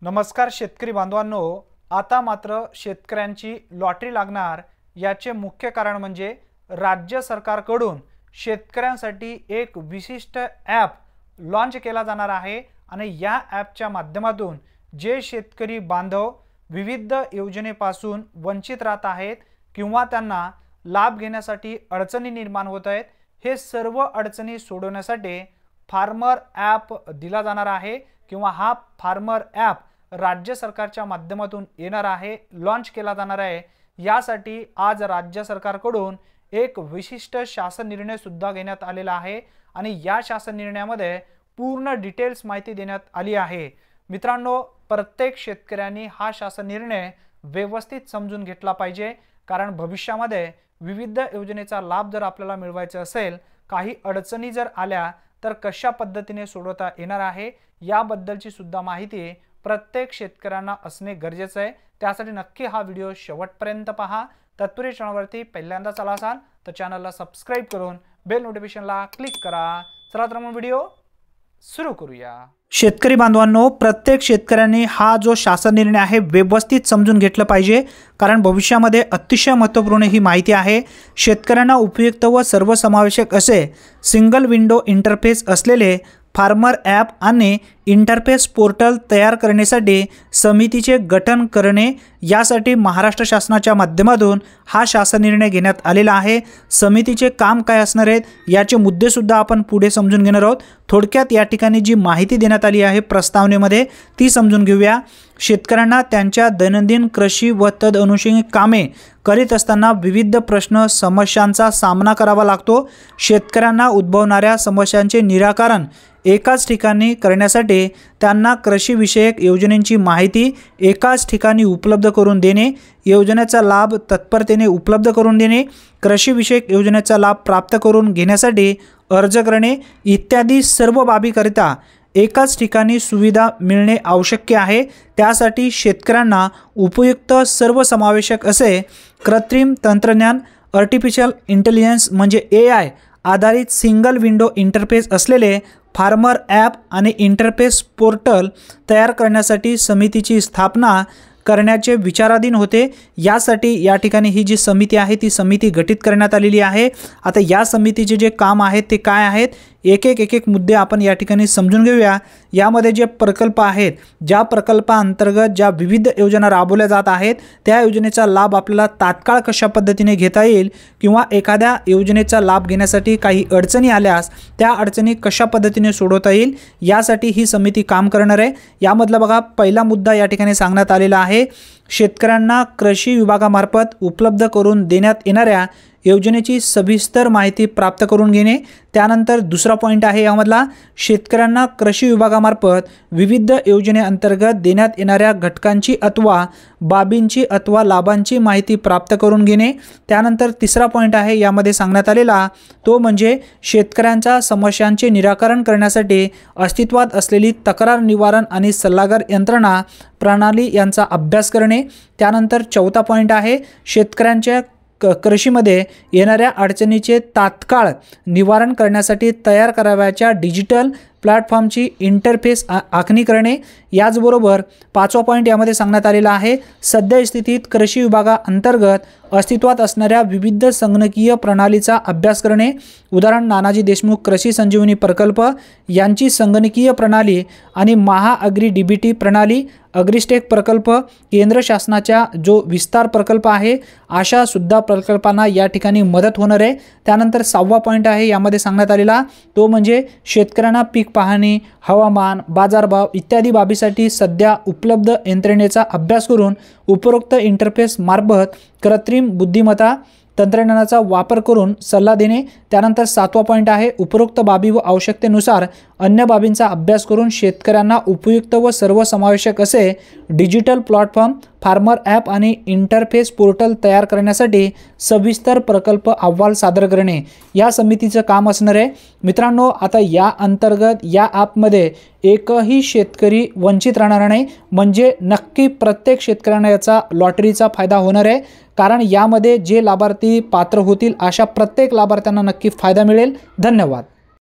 नमस्कार शेतकरी बांधवांनो, आता मात्र शेतकऱ्यांची लॉटरी लागणार याचे मुख्य कारण म्हणजे राज्य सरकारकडून शेतकऱ्यांसाठी एक विशिष्ट ॲप लॉन्च केला जाणार आहे आणि या ॲपच्या माध्यमातून जे शेतकरी बांधव विविध योजनेपासून वंचित राहत आहेत किंवा त्यांना लाभ घेण्यासाठी अडचणी निर्माण होत आहेत, हे सर्व अडचणी सोडवण्यासाठी फार्मर ॲप दिला जाणार आहे किंवा हा फार्मर ॲप राज्य सरकारच्या माध्यमातून येणार आहे, लॉन्च केला जाणार आहे। यासाठी आज राज्य सरकारकडून एक विशिष्ट शासन निर्णय सुद्धा घेण्यात आलेला आहे आणि या शासन निर्णयामध्ये पूर्ण डिटेल्स माहिती देण्यात आली आहे। मित्रांनो, प्रत्येक शेतकऱ्यांनी हा शासन निर्णय व्यवस्थित समजून घेतला पाहिजे, कारण भविष्यामध्ये विविध योजनेचा लाभ जर आपल्याला मिळवायचा असेल, काही अडचणी जर आल्या तर कशा पद्धतीने सोडवता येणार आहे याबद्दलची सुद्धा माहिती प्रत्येक शेतकऱ्यांना असणे गरजेचे आहे। त्यासाठी नक्की हा व्हिडिओ शेवटपर्यंत पहा। तत्पूर्वी चॅनलवरती पहिल्यांदाच आला असाल तर चॅनलला सबस्क्राइब करून बेल नोटिफिकेशनला क्लिक करा। चला तर मग व्हिडिओ सुरू करूया। शेतकरी बांधवांनो, प्रत्येक शेतकऱ्यांनी हा जो शासन निर्णय आहे व्यवस्थित समजून घेतला पाहिजे, कारण भविष्यामध्ये अतिशय महत्त्वपूर्ण ही माहिती आहे। शेतकऱ्यांना उपयुक्त व सर्वसमावेशक असे सिंगल विंडो इंटरफेस असलेले फार्मर ॲप आणि इंटरफेस पोर्टल तयार करण्यासाठी समितीचे गठन करणे, यासाठी महाराष्ट्र शासनाच्या माध्यमातून हा शासन निर्णय घेण्यात आलेला आहे। समितीचे काम काय असणार आहेत याचे मुद्दे सुद्धा आपण पुढे समजून घेणार आहोत। थोडक्यात या ठिकाणी जी माहिती देण्यात आली आहे प्रस्तावनेमध्ये ती समजून घेऊया। शेतकऱ्यांना त्यांच्या दैनंदिन कृषी व तदनुषंगिक कामे करीत असताना विविध प्रश्न समस्यांचा सामना करावा लागतो। शेतकऱ्यांना उद्भवणाऱ्या समस्यांचे निराकरण एकाच ठिकाणी करण्यासाठी त्यांना कृषीविषयक योजनांची माहिती एकाच ठिकाणी उपलब्ध करून देणे, योजनेचा लाभ तत्परतेने उपलब्ध करून देणे, कृषीविषयक योजनेचा लाभ प्राप्त करून घेण्यासाठी अर्ज करणे इत्यादी सर्व बाबीकरिता एकाच ठिकाणी सुविधा मिळणे आवश्यक आहे। त्यासाठी शेतकऱ्यांना उपयुक्त सर्वसमावेशक असे कृत्रिम तंत्रज्ञान आर्टिफिशियल इंटेलिजन्स म्हणजे AI आधारित सिंगल विंडो इंटरफेस असलेले फार्मर ॲप आणि इंटरफेस पोर्टल तयार करण्यासाठी समितीची स्थापना करण्याचे विचाराधीन होते। यासाठी या ठिकाणी ही जी समिती आहे ती समिती गठीत करण्यात आलेली आहे। आता या समितीचे जे काम आहेत ते काय आहेत, एक एक मुद्दे आपण या ठिकाणी समजून घेऊया। यामध्ये जे प्रकल्प आहेत, ज्या प्रकल्पाअंतर्गत ज्या विविध योजना राबवल्या जात आहेत त्या योजनेचा लाभ आपल्याला तात्काळ कशा पद्धतीने घेता येईल किंवा एखाद्या योजनेचा लाभ घेण्यासाठी काही अडचणी आल्यास त्या अडचणी कशा पद्धतीने सोडवता येईल यासाठी ही समिती काम करणार आहे। यामधला बघा पहिला मुद्दा या ठिकाणी सांगण्यात आलेला आहे, शेतकऱ्यांना कृषी विभागामार्फत उपलब्ध करून देण्यात येणाऱ्या योजनेची सविस्तर माहिती प्राप्त करून घेणे। त्यानंतर दुसरा पॉईंट आहे यामधला, शेतकऱ्यांना कृषी विभागामार्फत विविध योजनेअंतर्गत देण्यात येणाऱ्या घटकांची अथवा बाबींची अथवा लाभांची माहिती प्राप्त करून घेणे। त्यानंतर तिसरा पॉईंट आहे यामध्ये सांगण्यात आलेला तो म्हणजे शेतकऱ्यांच्या समस्यांचे निराकरण करण्यासाठी अस्तित्वात असलेली तक्रार निवारण आणि सल्लागार यंत्रणा प्रणाली यांचा अभ्यास करणे। त्यानंतर चौथा पॉईंट आहे, शेतकऱ्यांच्या कृषीमध्ये येणाऱ्या अडचणीचे तात्काळ निवारण करण्यासाठी तयार करावयाच्या डिजिटल प्लॅटफॉर्मची इंटरफेस आखणी करणे। याचबरोबर पाचवा पॉईंट यामध्ये सांगण्यात आलेला आहे, सद्यस्थितीत कृषी विभागाअंतर्गत अस्तित्वात असणाऱ्या विविध संगणकीय प्रणालीचा अभ्यास करणे, उदाहरण नानाजी देशमुख कृषी संजीवनी प्रकल्प यांची संगणकीय प्रणाली आणि महाअग्री DBT प्रणाली, अग्रिस्टेक प्रकल्प, केंद्र शासनाचा जो विस्तार प्रकल्प आहे अशा सुद्धा प्रकल्पांना या ठिकाणी मदत होणार आहे। त्यानंतर सहावा पॉईंट आहे यामध्ये सांगण्यात आलेला तो म्हणजे शेतकऱ्यांना पीक पाहणी, हवामान, बाजारभाव इत्यादी बाबीसाठी सध्या उपलब्ध यंत्रणेचा अभ्यास करून उपरोक्त इंटरफेस मार्फत कृत्रिम बुद्धिमत्ता तंत्रज्ञानाचा वापर करून सल्ला देणे। त्यानंतर सातवा पॉईंट आहे, उपरोक्त बाबी व आवश्यकतेनुसार अन्य बाबींचा अभ्यास करून शेतकऱ्यांना उपयुक्त व सर्वसमावेशक असे डिजिटल प्लॅटफॉर्म फार्मर ॲप आणि इंटरफेस पोर्टल तयार करण्यासाठी सविस्तर प्रकल्प अहवाल सादर करणे या समितीचं काम असणार आहे। मित्रांनो, आता या अंतर्गत या ॲपमध्ये एकही शेतकरी वंचित राहणार नाही, म्हणजे नक्की प्रत्येक शेतकऱ्यांना याचा लॉटरीचा फायदा होणार आहे, कारण यामध्ये जे लाभार्थी पात्र होतील अशा प्रत्येक लाभार्थ्यांना नक्की फायदा मिळेल। धन्यवाद।